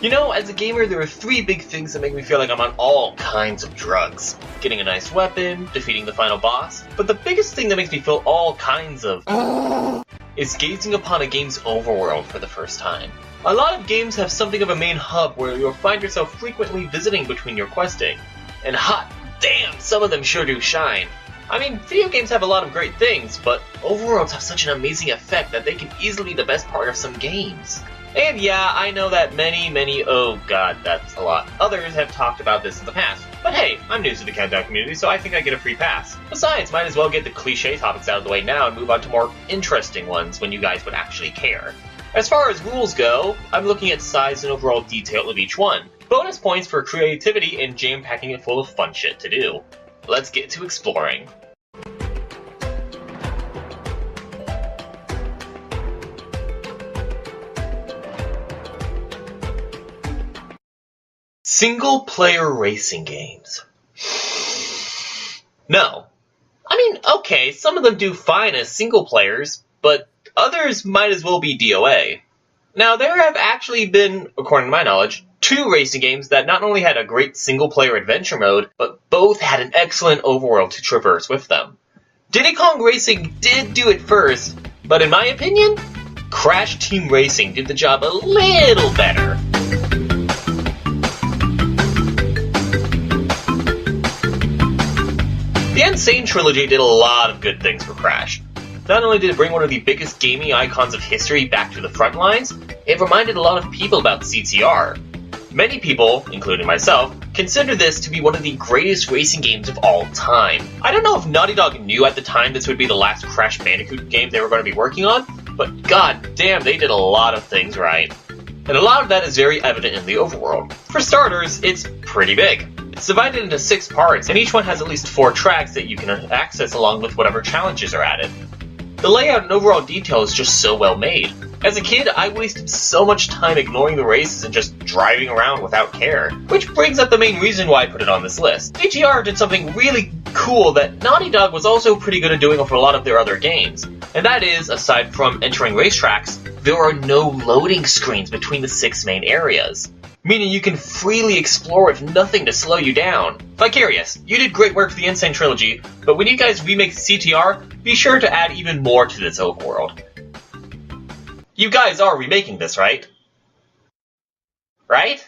You know, as a gamer, there are three big things that make me feel like I'm on all kinds of drugs. Getting a nice weapon, defeating the final boss, but the biggest thing that makes me feel all kinds of is gazing upon a game's overworld for the first time. A lot of games have something of a main hub where you'll find yourself frequently visiting between your questing. And hot damn, some of them sure do shine. I mean, video games have a lot of great things, but overworlds have such an amazing effect that they can easily be the best part of some games. And yeah, I know that many, oh god, that's a lot, others have talked about this in the past. But hey, I'm new to the Countdown community, so I think I get a free pass. Besides, might as well get the cliche topics out of the way now and move on to more interesting ones when you guys would actually care. As far as rules go, I'm looking at size and overall detail of each one. Bonus points for creativity and jam-packing it full of fun shit to do. Let's get to exploring. Single-player racing games. No. I mean, okay, some of them do fine as single players, but others might as well be DOA. Now, there have actually been, according to my knowledge, 2 racing games that not only had a great single-player adventure mode, but both had an excellent overworld to traverse with them. Diddy Kong Racing did do it first, but in my opinion, Crash Team Racing did the job a little better. The Insane trilogy did a lot of good things for Crash. Not only did it bring one of the biggest gaming icons of history back to the front lines, it reminded a lot of people about CTR. Many people, including myself, consider this to be one of the greatest racing games of all time. I don't know if Naughty Dog knew at the time this would be the last Crash Bandicoot game they were going to be working on, but god damn, they did a lot of things right. And a lot of that is very evident in the overworld. For starters, it's pretty big. It's divided into 6 parts, and each one has at least 4 tracks that you can access along with whatever challenges are added. The layout and overall detail is just so well made. As a kid, I wasted so much time ignoring the races and just driving around without care. Which brings up the main reason why I put it on this list. DTR did something really cool that Naughty Dog was also pretty good at doing for a lot of their other games. And that is, aside from entering racetracks, there are no loading screens between the 6 main areas. Meaning you can freely explore with nothing to slow you down. Vicarious, you did great work for the Insane trilogy, but when you guys remake CTR, be sure to add even more to this overworld. You guys are remaking this, right? Right?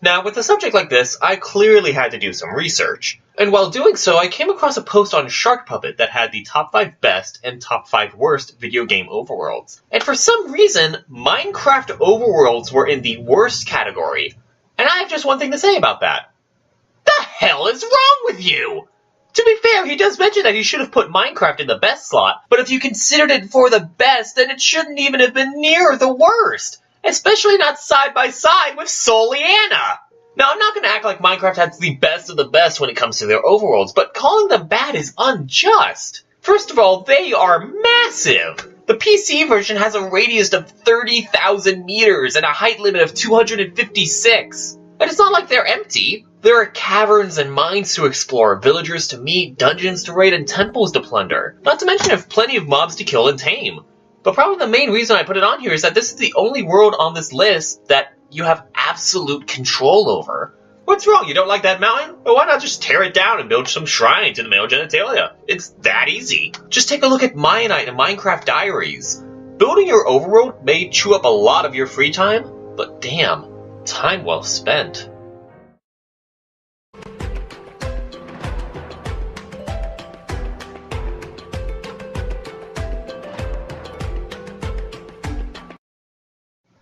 Now, with a subject like this, I clearly had to do some research. And while doing so, I came across a post on Shark Puppet that had the top 5 best and top 5 worst video game overworlds. And for some reason, Minecraft overworlds were in the worst category. And I have just one thing to say about that. The hell is wrong with you? To be fair, he does mention that he should have put Minecraft in the best slot, but if you considered it for the best, then it shouldn't even have been near the worst. Especially not side by side with Soliana. Now, I'm not going to act like Minecraft has the best of the best when it comes to their overworlds, but calling them bad is unjust. First of all, they are massive. The PC version has a radius of 30,000 meters and a height limit of 256. And it's not like they're empty. There are caverns and mines to explore, villagers to meet, dungeons to raid, and temples to plunder. Not to mention have plenty of mobs to kill and tame. But probably the main reason I put it on here is that this is the only world on this list that you have absolute control over. What's wrong? You don't like that mountain? Well, why not just tear it down and build some shrine to the male genitalia? It's that easy. Just take a look at Mionite and Minecraft Diaries. Building your overworld may chew up a lot of your free time, but damn, time well spent.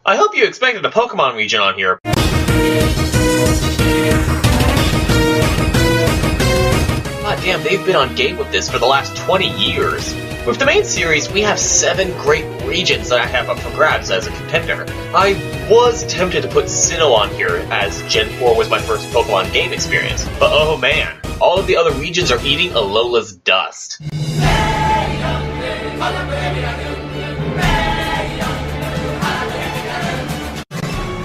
I hope you expected a Pokmon Region on here. God damn, they've been on game with this for the last 20 years. With the main series, we have 7 great regions that I have up for grabs as a contender. I was tempted to put Sinnoh on here, as Gen 4 was my first Pokemon game experience. But oh man, all of the other regions are eating Alola's dust.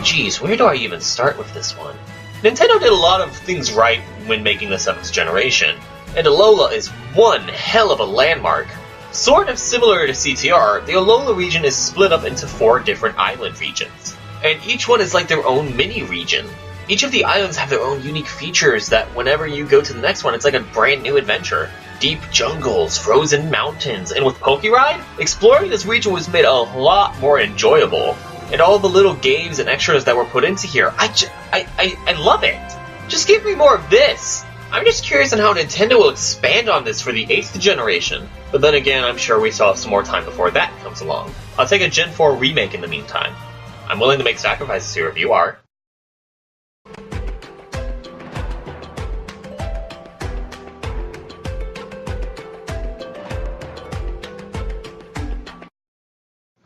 Geez, where do I even start with this one? Nintendo did a lot of things right when making the 7th generation, and Alola is one hell of a landmark. Sort of similar to CTR, the Alola region is split up into 4 different island regions, and each one is like their own mini-region. Each of the islands have their own unique features that whenever you go to the next one, it's like a brand new adventure. Deep jungles, frozen mountains, and with Pokéride, exploring this region was made a lot more enjoyable. And all the little games and extras that were put into here, I love it! Just give me more of this! I'm just curious on how Nintendo will expand on this for the 8th generation. But then again, I'm sure we still have some more time before that comes along. I'll take a Gen 4 remake in the meantime. I'm willing to make sacrifices here if you are.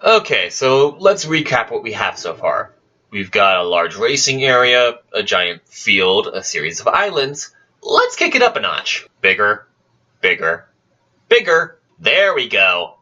Okay, so let's recap what we have so far. We've got a large racing area, a giant field, a series of islands. Let's kick it up a notch. Bigger, bigger, bigger. There we go.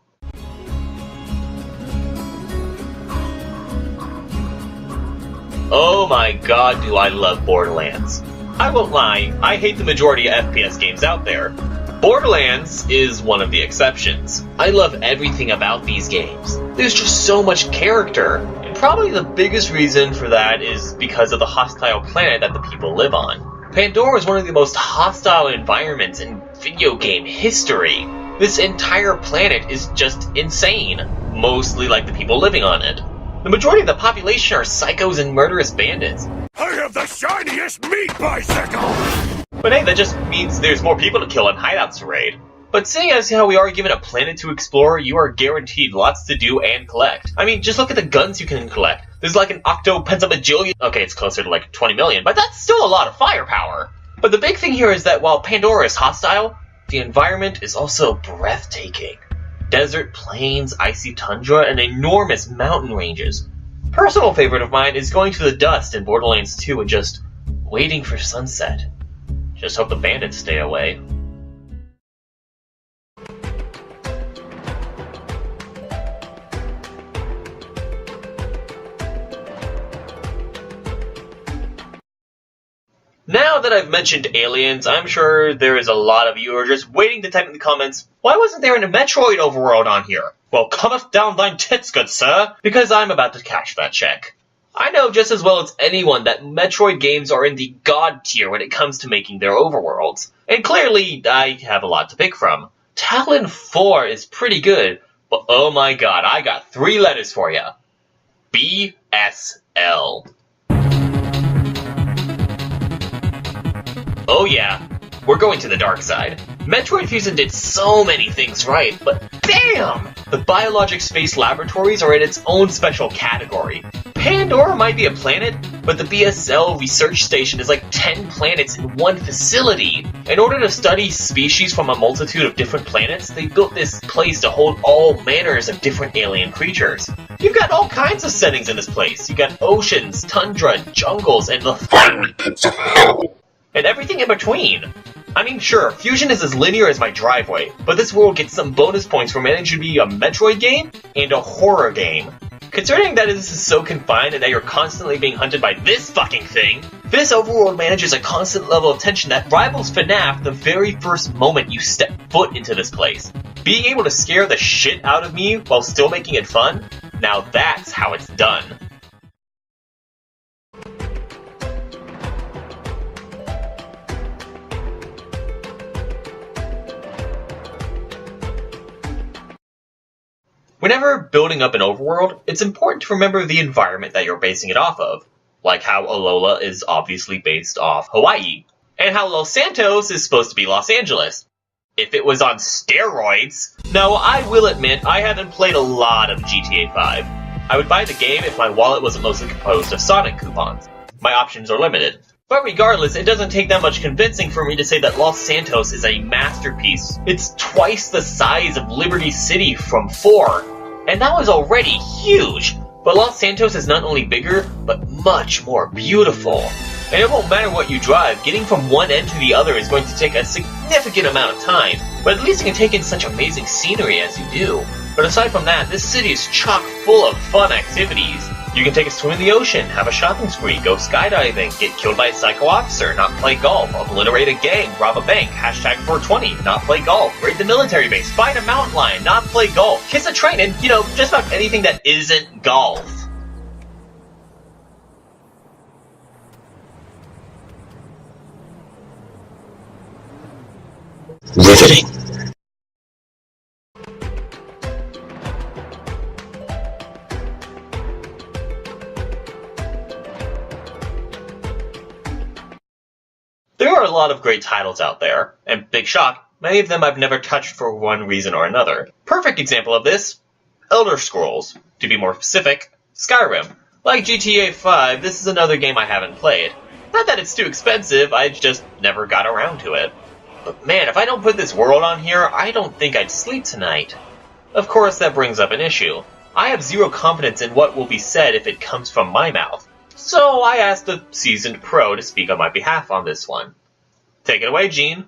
Oh my god, do I love Borderlands. I won't lie, I hate the majority of FPS games out there. Borderlands is one of the exceptions. I love everything about these games. There's just so much character, and probably the biggest reason for that is because of the hostile planet that the people live on. Pandora is one of the most hostile environments in video game history. This entire planet is just insane, mostly like the people living on it. The majority of the population are psychos and murderous bandits. I have the shiniest meat bicycle! But hey, that just means there's more people to kill and hideouts to raid. But seeing as how we are given a planet to explore, you are guaranteed lots to do and collect. I mean, just look at the guns you can collect. There's like an octo-pentabajillion. Okay, it's closer to like 20 million, but that's still a lot of firepower. But the big thing here is that while Pandora is hostile, the environment is also breathtaking. Desert, plains, icy tundra, and enormous mountain ranges. Personal favorite of mine is going through the dust in Borderlands 2 and just waiting for sunset. Just hope the bandits stay away. Now that I've mentioned aliens, I'm sure there is a lot of you who are just waiting to type in the comments, why wasn't there a Metroid Overworld on here? Well, cometh down thine tits, good sir, because I'm about to cash that check. I know just as well as anyone that Metroid games are in the god tier when it comes to making their overworlds. And clearly, I have a lot to pick from. Talon 4 is pretty good, but oh my god, I got 3 letters for ya. BSL. Oh yeah, we're going to the dark side. Metroid Fusion did so many things right, but damn! The biologic space laboratories are in its own special category. Pandora might be a planet, but the BSL research station is like 10 planets in one facility. In order to study species from a multitude of different planets, they built this place to hold all manners of different alien creatures. You've got all kinds of settings in this place. You got oceans, tundra, jungles, and the fiery pits of hell. And everything in between. I mean, sure, Fusion is as linear as my driveway, but this world gets some bonus points for managing to be a Metroid game and a horror game. Considering that this is so confined and that you're constantly being hunted by this fucking thing, this overworld manages a constant level of tension that rivals FNAF the very first moment you step foot into this place. Being able to scare the shit out of me while still making it fun? Now that's how it's done. Whenever building up an overworld, it's important to remember the environment that you're basing it off of, like how Alola is obviously based off Hawaii, and how Los Santos is supposed to be Los Angeles. If it was on steroids. No, I will admit, I haven't played a lot of GTA 5. I would buy the game if my wallet wasn't mostly composed of Sonic coupons. My options are limited. But regardless, it doesn't take that much convincing for me to say that Los Santos is a masterpiece. It's twice the size of Liberty City from 4. And that was already huge, but Los Santos is not only bigger, but much more beautiful. And it won't matter what you drive, getting from one end to the other is going to take a significant amount of time, but at least you can take in such amazing scenery as you do. But aside from that, this city is chock full of fun activities. You can take a swim in the ocean, have a shopping spree, go skydiving, get killed by a psycho officer, not play golf, obliterate a gang, rob a bank, hashtag 420, not play golf, raid the military base, fight a mountain lion, not play golf, kiss a train, and, just about anything that isn't golf. Riveting. There are a lot of great titles out there, and big shock, many of them I've never touched for one reason or another. Perfect example of this, Elder Scrolls. To be more specific, Skyrim. Like GTA 5, this is another game I haven't played. Not that it's too expensive, I just never got around to it. But man, if I don't put this world on here, I don't think I'd sleep tonight. Of course, that brings up an issue. I have zero confidence in what will be said if it comes from my mouth. So I asked a seasoned pro to speak on my behalf on this one. Take it away, Gene.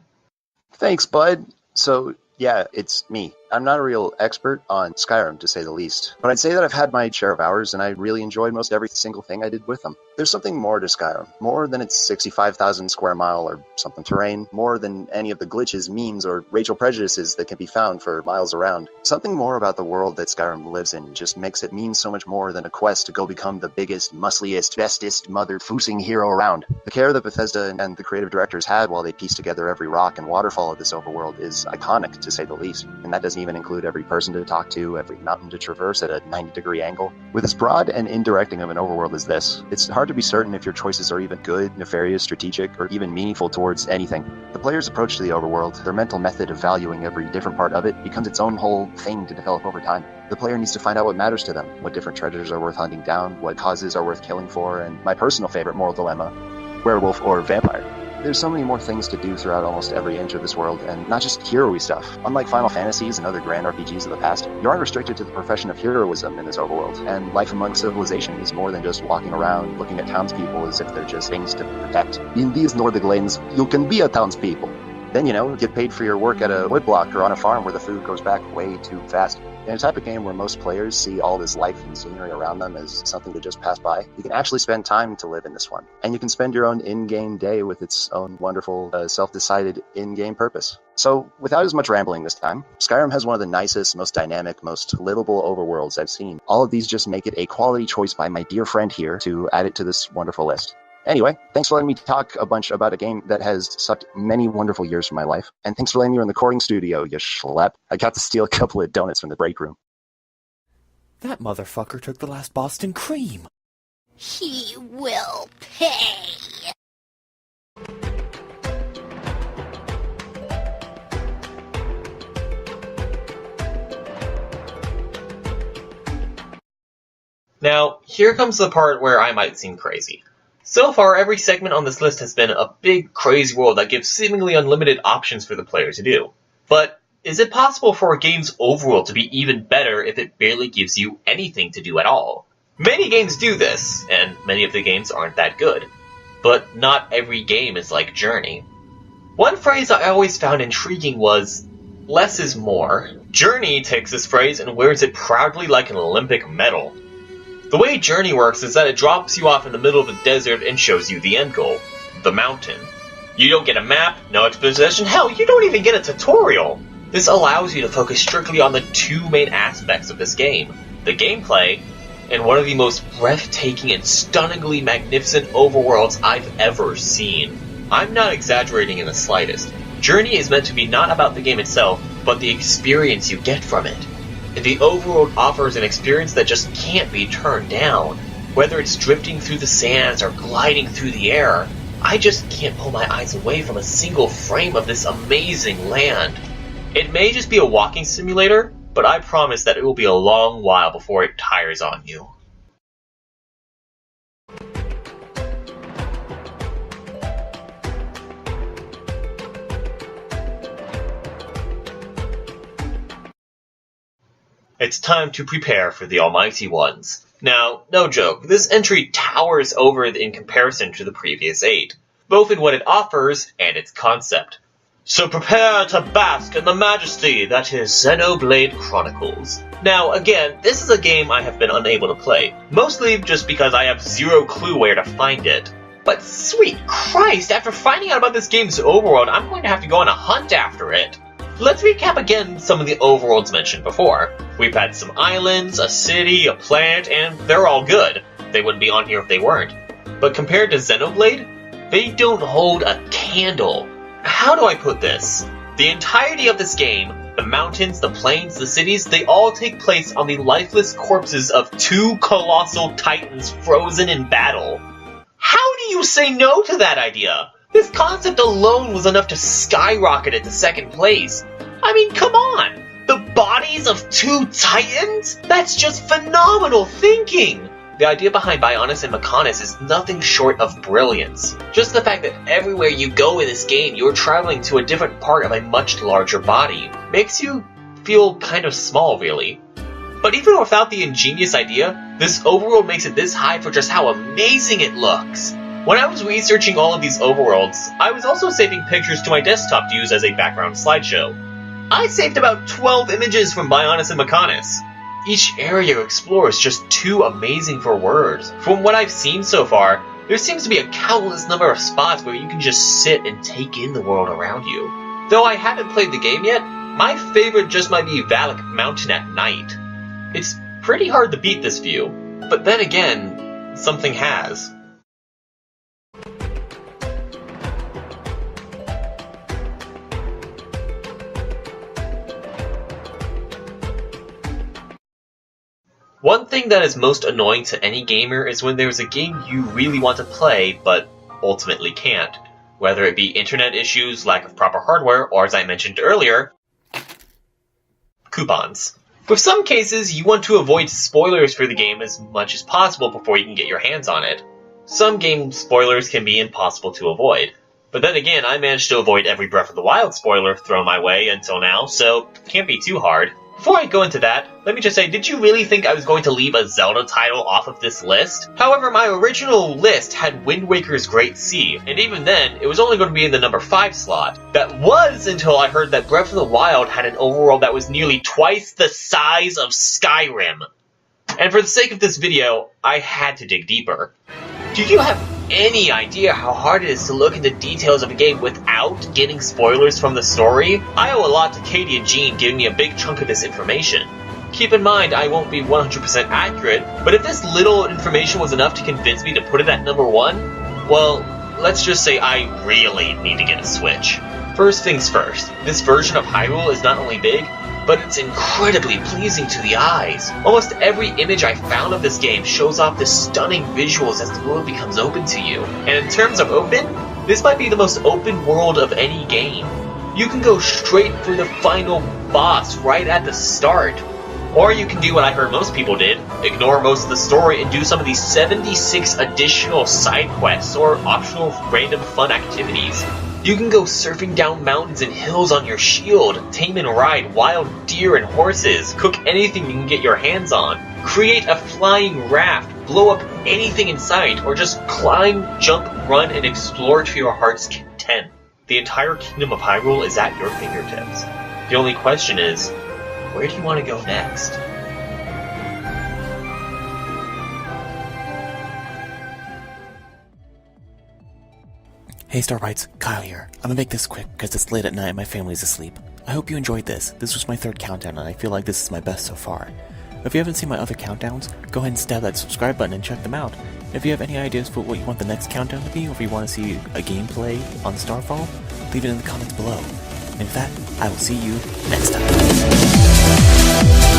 Thanks, bud. So, yeah, it's me. I'm not a real expert on Skyrim, to say the least, but I'd say that I've had my share of hours, and I really enjoyed most every single thing I did with them. There's something more to Skyrim, more than its 65,000 square mile or something terrain, more than any of the glitches, memes, or racial prejudices that can be found for miles around. Something more about the world that Skyrim lives in just makes it mean so much more than a quest to go become the biggest, muscliest, bestest, mother-foosing hero around. The care that Bethesda and the creative directors had while they pieced together every rock and waterfall of this overworld is iconic, to say the least, and that doesn't even include every person to talk to, every mountain to traverse at a 90-degree angle. With as broad and indirecting of an overworld as this, it's hard to be certain if your choices are even good, nefarious, strategic, or even meaningful towards anything. The player's approach to the overworld, their mental method of valuing every different part of it, becomes its own whole thing to develop over time. The player needs to find out what matters to them, what different treasures are worth hunting down, what causes are worth killing for, and my personal favorite moral dilemma, werewolf or vampire. There's so many more things to do throughout almost every inch of this world, and not just hero-y stuff. Unlike Final Fantasies and other grand RPGs of the past, you aren't restricted to the profession of heroism in this overworld, and life among civilization is more than just walking around looking at townspeople as if they're just things to protect. In these Nordic lands, you can be a townspeople. Then, get paid for your work at a woodblock or on a farm where the food goes back way too fast. In a type of game where most players see all this life and scenery around them as something to just pass by, you can actually spend time to live in this one. And you can spend your own in-game day with its own wonderful, self-decided in-game purpose. So, without as much rambling this time, Skyrim has one of the nicest, most dynamic, most livable overworlds I've seen. All of these just make it a quality choice by my dear friend here to add it to this wonderful list. Anyway, thanks for letting me talk a bunch about a game that has sucked many wonderful years from my life. And thanks for letting me in the recording studio, you schlep. I got to steal a couple of donuts from the break room. That motherfucker took the last Boston cream. He will pay. Now, here comes the part where I might seem crazy. So far, every segment on this list has been a big, crazy world that gives seemingly unlimited options for the player to do. But is it possible for a game's overworld to be even better if it barely gives you anything to do at all? Many games do this, and many of the games aren't that good. But not every game is like Journey. One phrase I always found intriguing was, less is more. Journey takes this phrase and wears it proudly like an Olympic medal. The way Journey works is that it drops you off in the middle of the desert and shows you the end goal, the mountain. You don't get a map, no exposition, hell, you don't even get a tutorial! This allows you to focus strictly on the two main aspects of this game, the gameplay, and one of the most breathtaking and stunningly magnificent overworlds I've ever seen. I'm not exaggerating in the slightest. Journey is meant to be not about the game itself, but the experience you get from it. The overworld offers an experience that just can't be turned down. Whether it's drifting through the sands or gliding through the air, I just can't pull my eyes away from a single frame of this amazing land. It may just be a walking simulator, but I promise that it will be a long while before it tires on you. It's time to prepare for the Almighty Ones. Now, no joke, this entry towers over in comparison to the previous 8, both in what it offers and its concept. So prepare to bask in the majesty that is Xenoblade Chronicles. Now, again, this is a game I have been unable to play, mostly just because I have zero clue where to find it. But sweet Christ, after finding out about this game's overworld, I'm going to have to go on a hunt after it. Let's recap again some of the overworlds mentioned before. We've had some islands, a city, a planet, and they're all good. They wouldn't be on here if they weren't. But compared to Xenoblade, they don't hold a candle. How do I put this? The entirety of this game, the mountains, the plains, the cities, they all take place on the lifeless corpses of two colossal titans frozen in battle. How do you say no to that idea? This concept alone was enough to skyrocket it to second place. I mean, come on! The bodies of two titans? That's just phenomenal thinking! The idea behind Bionis and Mechonis is nothing short of brilliance. Just the fact that everywhere you go in this game, you're traveling to a different part of a much larger body makes you feel kind of small, really. But even without the ingenious idea, this overworld makes it this high for just how amazing it looks. When I was researching all of these overworlds, I was also saving pictures to my desktop to use as a background slideshow. I saved about 12 images from Bionis and Mechonis. Each area you explore is just too amazing for words. From what I've seen so far, there seems to be a countless number of spots where you can just sit and take in the world around you. Though I haven't played the game yet, my favorite just might be Valak Mountain at night. It's pretty hard to beat this view, but then again, something has. One thing that is most annoying to any gamer is when there's a game you really want to play, but ultimately can't. Whether it be internet issues, lack of proper hardware, or as I mentioned earlier, coupons. With some cases, you want to avoid spoilers for the game as much as possible before you can get your hands on it. Some game spoilers can be impossible to avoid. But then again, I managed to avoid every Breath of the Wild spoiler thrown my way until now, so it can't be too hard. Before I go into that, let me just say, did you really think I was going to leave a Zelda title off of this list? However, my original list had Wind Waker's Great Sea, and even then, it was only going to be in the number 5 slot. That was until I heard that Breath of the Wild had an overworld that was nearly twice the size of Skyrim. And for the sake of this video, I had to dig deeper. Do you have any idea how hard it is to look into details of a game without getting spoilers from the story? I owe a lot to Katie and Jean giving me a big chunk of this information. Keep in mind, I won't be 100% accurate, but if this little information was enough to convince me to put it at number 1, well, let's just say I really need to get a Switch. First things first, this version of Hyrule is not only big, but it's incredibly pleasing to the eyes. Almost every image I found of this game shows off the stunning visuals as the world becomes open to you. And in terms of open, this might be the most open world of any game. You can go straight for the final boss right at the start. Or you can do what I heard most people did, ignore most of the story and do some of these 76 additional side quests or optional random fun activities. You can go surfing down mountains and hills on your shield, tame and ride wild deer and horses, cook anything you can get your hands on, create a flying raft, blow up anything in sight, or just climb, jump, run, and explore to your heart's content. The entire kingdom of Hyrule is at your fingertips. The only question is, where do you want to go next? Hey Starbites, Kyle here. I'm gonna make this quick because it's late at night and my family's asleep. I hope you enjoyed this. This was my 3rd countdown and I feel like this is my best so far. If you haven't seen my other countdowns, go ahead and stab that subscribe button and check them out. If you have any ideas for what you want the next countdown to be, or if you want to see a gameplay on Starfall, leave it in the comments below. And with that, I will see you next time.